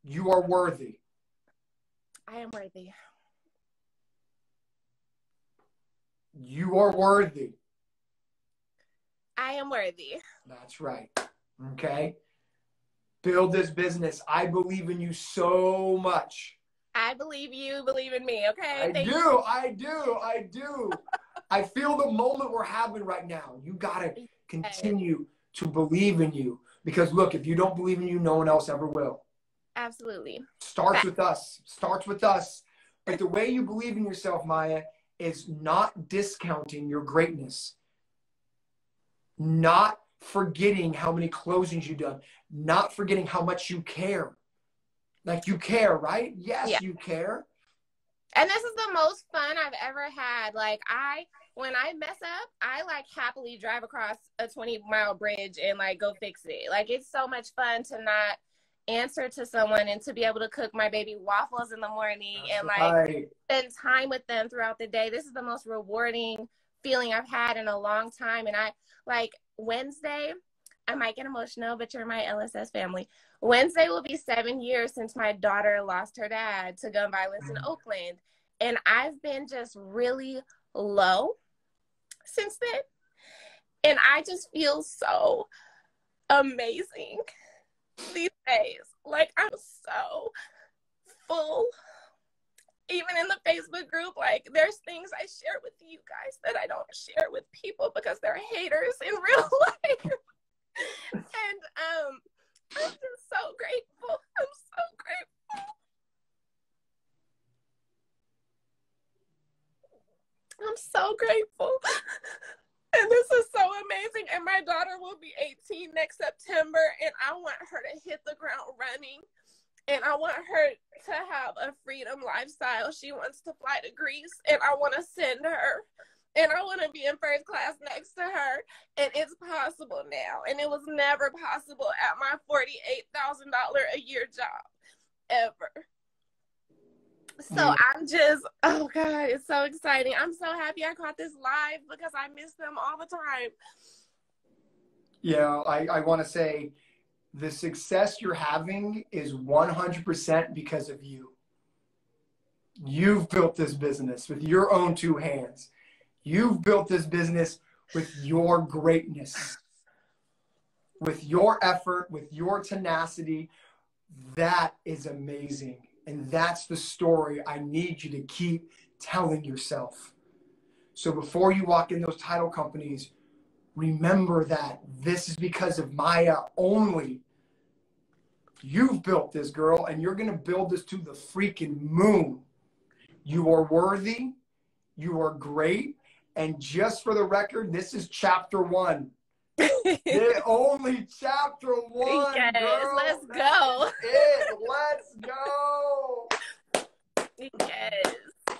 You are worthy. I am worthy. You are worthy. I am worthy. That's right. Okay? Build this business. I believe in you so much. I believe you believe in me, okay? I do. I feel the moment we're having right now. You got to continue to believe in you. Because look, if you don't believe in you, no one else ever will. Absolutely. Starts with us. Starts with us. But the way you believe in yourself, Maya, is not discounting your greatness. Not forgetting how many closings you've done. Not forgetting how much you care. Like you care, right? Yes, you care. And this is the most fun I've ever had. Like when I mess up, I like happily drive across a 20-mile bridge and like go fix it. Like it's so much fun to not answer to someone and to be able to cook my baby waffles in the morning and like spend time with them throughout the day. This is the most rewarding feeling I've had in a long time. And I like Wednesday, I might get emotional, but you're my LSS family. Wednesday will be 7 years since my daughter lost her dad to gun violence in Oakland. And I've been just really low since then. And I just feel so amazing these days. Like I'm so full. Even in the Facebook group, like there's things I share with you guys that I don't share with people because they're haters in real life. And I'm just so grateful. I'm so grateful. I'm so grateful. And this is so amazing. And my daughter will be 18 next September, and I want her to hit the ground running. And I want her to have a freedom lifestyle. She wants to fly to Greece, and I want to send her. And I want to be in first class next to her. And it's possible now. And it was never possible at my $48,000 a year job, ever. So I'm just, oh God, it's so exciting. I'm so happy I caught this live because I miss them all the time. Yeah, I want to say the success you're having is 100% because of you. You've built this business with your own two hands. You've built this business with your greatness, with your effort, with your tenacity. That is amazing. And that's the story I need you to keep telling yourself. So before you walk in those title companies, remember that this is because of Maya only. You've built this, girl, and you're going to build this to the freaking moon. You are worthy. You are great. And just for the record, this is chapter 1. Only chapter 1. Yes, girl. let's go. Let's go. Yes.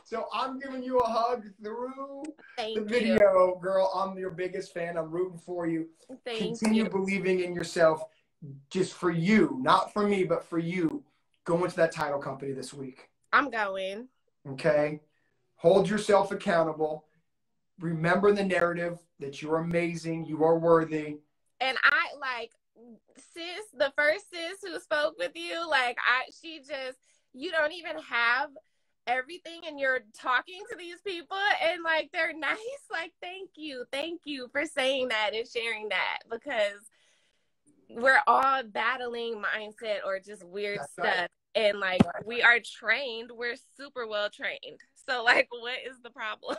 So I'm giving you a hug through Thank the you. video, girl. I'm your biggest fan. I'm rooting for you. Thank Continue you. believing in yourself. just for you, not for me, but for you, go into that title company this week. I'm going. Okay? Hold yourself accountable. Remember the narrative that you're amazing, you are worthy. And I like sis, the first sis who spoke with you, like she just, you don't even have everything and you're talking to these people and like they're nice. Like thank you for saying that and sharing that, because we're all battling mindset or just weird That's stuff. right. And like we are trained, we're super well trained. So like what is the problem?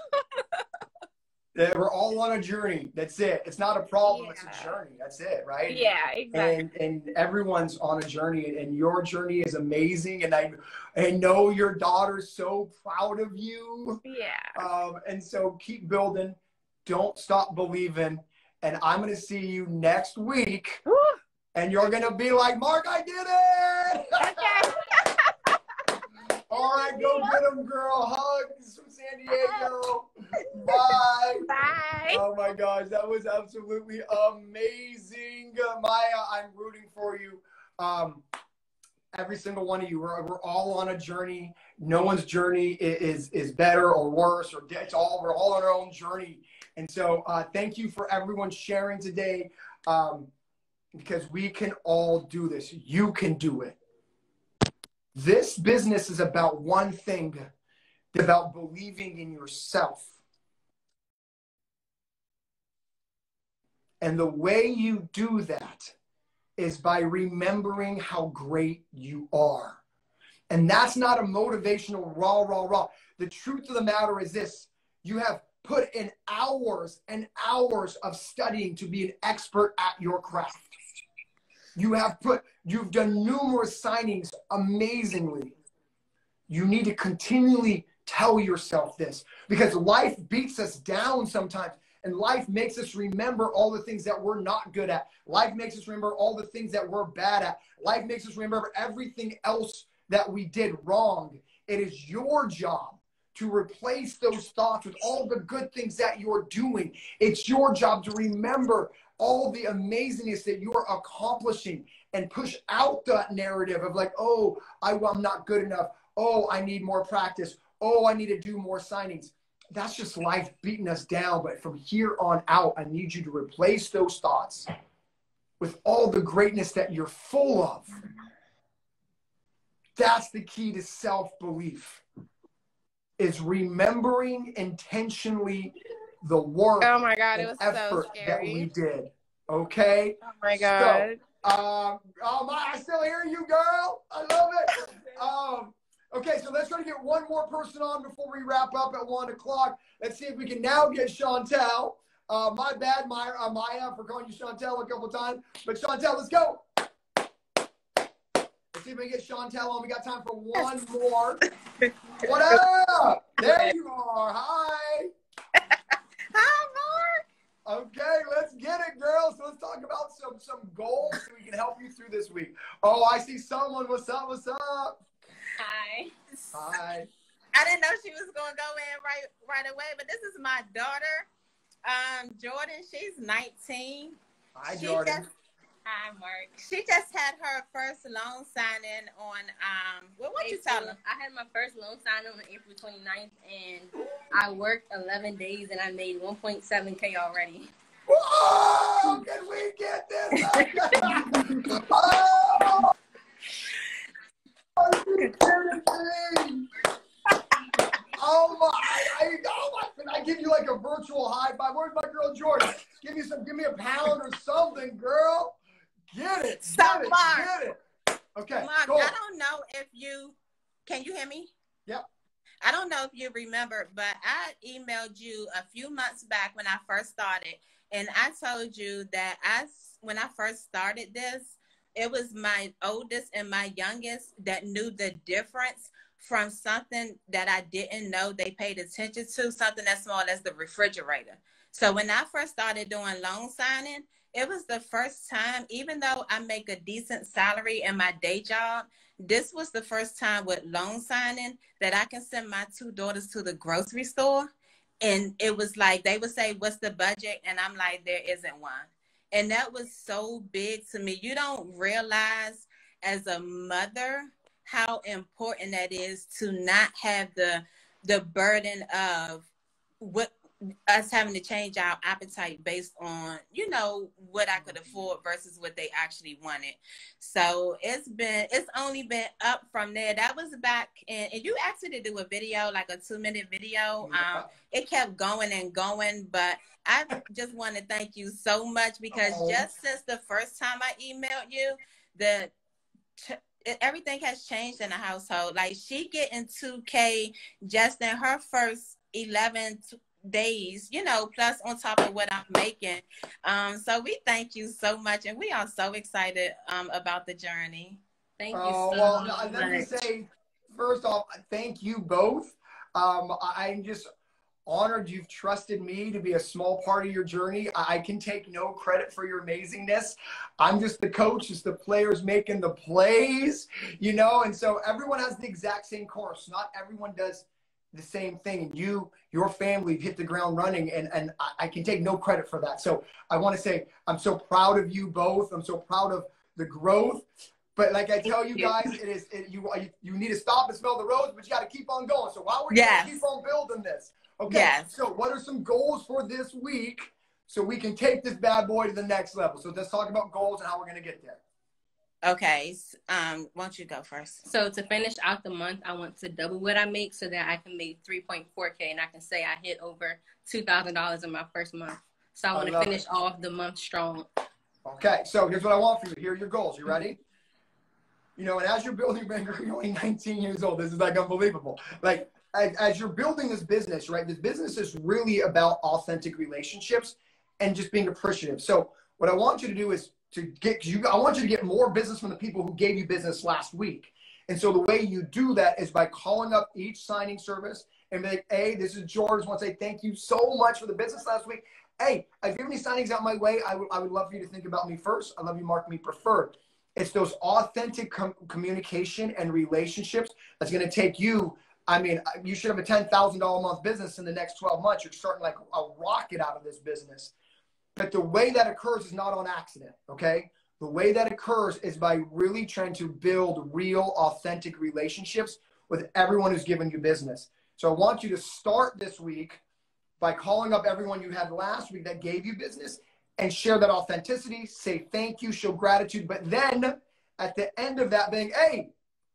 We're all on a journey. That's it. It's not a problem. Yeah. It's a journey. That's it, right? Yeah, exactly. And everyone's on a journey, and your journey is amazing. And I know your daughter's so proud of you. Yeah. And so keep building. Don't stop believing. And I'm going to see you next week. Woo! And you're going to be like, Mark, I did it. Okay. All right, go get him, girl. Hugs from San Diego. Bye. Bye. Oh my gosh, that was absolutely amazing. Maya, I'm rooting for you. Every single one of you, we're all on a journey. No one's journey is better or worse, or we're all on our own journey. And so thank you for everyone sharing today, because we can all do this. You can do it. This business is about one thing, about believing in yourself. And the way you do that is by remembering how great you are. And that's not a motivational rah. The truth of the matter is this: you have put in hours and hours of studying to be an expert at your craft. You've done numerous signings amazingly. You need to continually tell yourself this, because life beats us down sometimes, and life makes us remember all the things that we're not good at. Life makes us remember all the things that we're bad at. Life makes us remember everything else that we did wrong. It is your job to replace those thoughts with all the good things that you're doing. It's your job to remember all the amazingness that you are accomplishing, and push out that narrative of like, oh, I'm not good enough. Oh, I need more practice. Oh, I need to do more signings. That's just life beating us down. But from here on out, I need you to replace those thoughts with all the greatness that you're full of. That's the key to self-belief, is remembering intentionally the work oh my God, it was effort so scary that we did. Okay? Oh my God. So, I still hear you, girl. I love it. Okay, so let's try to get one more person on before we wrap up at 1 o'clock. Let's see if we can now get Chantel. My bad, Maya, for calling you Chantel a couple times. But Chantel, let's go. Let's see if we can get Chantel on. We got time for one more. What up? There you are. Hi. Hi, Mark. Okay, let's get it, girl. So let's talk about some goals so we can help you through this week. Oh, I see someone. What's up? What's up? Hi. Hi. I didn't know she was going to go in right away, but this is my daughter, Jordan. She's 19. Hi, Jordan. Hi, Mark. She just had her first loan signing on, what you telling them? I had my first loan signing on April 29th, and I worked 11 days, and I made 1.7K already. Whoa! Can we get this? Oh! Oh my! Can I give you like a virtual high five? Where's my girl Jordan? Give me a pound or something, girl. Get it. So, Mark. Get it. Okay. Mark, go. I don't know if can you hear me? Yep. I don't know if you remember, but I emailed you a few months back when I first started, and I told you that when I first started this, it was my oldest and my youngest that knew the difference from something that I didn't know they paid attention to, something as small as the refrigerator. So when I first started doing loan signing, it was the first time, even though I make a decent salary in my day job, this was the first time with loan signing that I can send my two daughters to the grocery store. And it was like, they would say, what's the budget? And I'm like, there isn't one. And that was so big to me. You don't realize as a mother how important that is to not have the burden of what us having to change our appetite based on, you know, what I could afford versus what they actually wanted. So it's only been up from there. That was back in, and you asked me to do a video, like a 2-minute video. It kept going and going, but I just want to thank you so much, because just since the first time I emailed you, everything has changed in the household. Like, she getting $2K just in her first 11 days, you know, plus on top of what I'm making. So we thank you so much, and we are so excited about the journey. Thank you so much. Let me say, first off, thank you both. I'm just honored you've trusted me to be a small part of your journey. I can take no credit for your amazingness. I'm just the coach, just the players making the plays, you know, and so everyone has the exact same course. Not everyone does the same thing. And your family hit the ground running, and I can take no credit for that. So I want to say, I'm so proud of you both. I'm so proud of the growth. But like I tell you guys, you need to stop and smell the rose, but you got to keep on going. So while we're going to keep on building this, okay, so what are some goals for this week so we can take this bad boy to the next level? So let's talk about goals and how we're going to get there. Okay, why don't you go first? So to finish out the month, I want to double what I make so that I can make 3.4K, and I can say I hit over $2,000 in my first month. So I want to finish off the month strong. Okay, so here's what I want from you. Here are your goals. You ready? You know, and as you're building, you're only 19 years old. This is like unbelievable. Like, as you're building this business, right? This business is really about authentic relationships and just being appreciative. So what I want you to do is I want you to get more business from the people who gave you business last week. And so the way you do that is by calling up each signing service and be like, hey, this is George. I want to say thank you so much for the business last week. Hey, if you have any signings out my way, I would love for you to think about me first. I love you, mark me preferred. It's those authentic communication and relationships that's going to take you. I mean, you should have a $10,000 a month business in the next 12 months. You're starting like a rocket out of this business. But the way that occurs is not on accident, okay? The way that occurs is by really trying to build real, authentic relationships with everyone who's given you business. So I want you to start this week by calling up everyone you had last week that gave you business and share that authenticity, say thank you, show gratitude, but then at the end of that being, hey,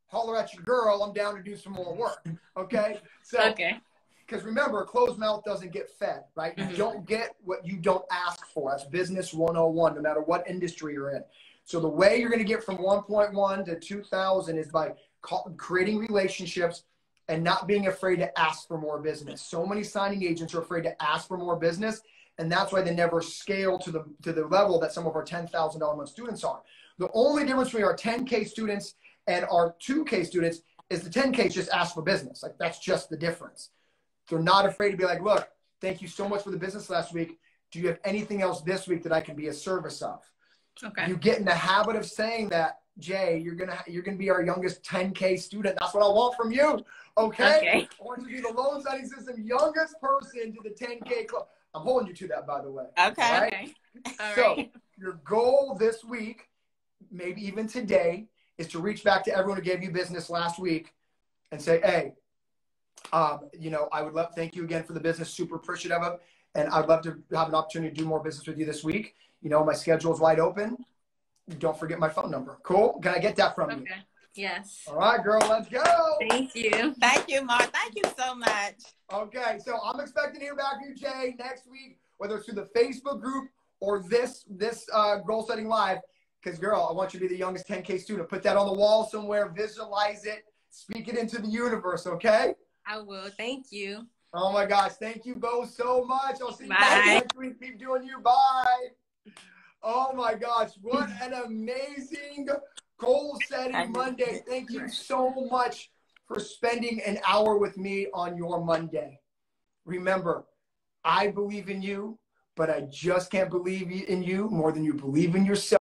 holler at your girl, I'm down to do some more work, okay? So, because remember, a closed mouth doesn't get fed, right? You don't get what you don't ask for. That's business 101, no matter what industry you're in. So the way you're going to get from 1.1 to 2,000 is by creating relationships and not being afraid to ask for more business. So many signing agents are afraid to ask for more business, and that's why they never scale to the level that some of our $10,000 a month students are. The only difference between our 10K students and our 2K students is the 10K just ask for business. Like, that's just the difference. They're not afraid to be like, look, thank you so much for the business last week. Do you have anything else this week that I can be a service of? Okay. You get in the habit of saying that, Jay, you're gonna be our youngest 10K student. That's what I want from you. Okay? I want you to be the loan signing system youngest person to the 10K club. I'm holding you to that, by the way. Okay. All right? So your goal this week, maybe even today, is to reach back to everyone who gave you business last week and say, hey, you know, I would love, thank you again for the business, super appreciative of it, and I'd love to have an opportunity to do more business with you this week. You know, my schedule is wide open. Don't forget my phone number. Cool? Can I get that from you? Yes. All right, girl, let's go. Thank you. Thank you, Mark. Thank you so much. Okay, so I'm expecting to hear back from you, Jay, next week, whether it's through the Facebook group or this Goal Setting Live, because, girl, I want you to be the youngest 10K student. Put that on the wall somewhere, visualize it, speak it into the universe, okay? I will. Thank you. Oh, my gosh. Thank you both so much. I'll see you guys next week. Keep doing you. Bye. Oh, my gosh. What an amazing goal-setting Monday. Thank you so much for spending an hour with me on your Monday. Remember, I believe in you, but I just can't believe in you more than you believe in yourself.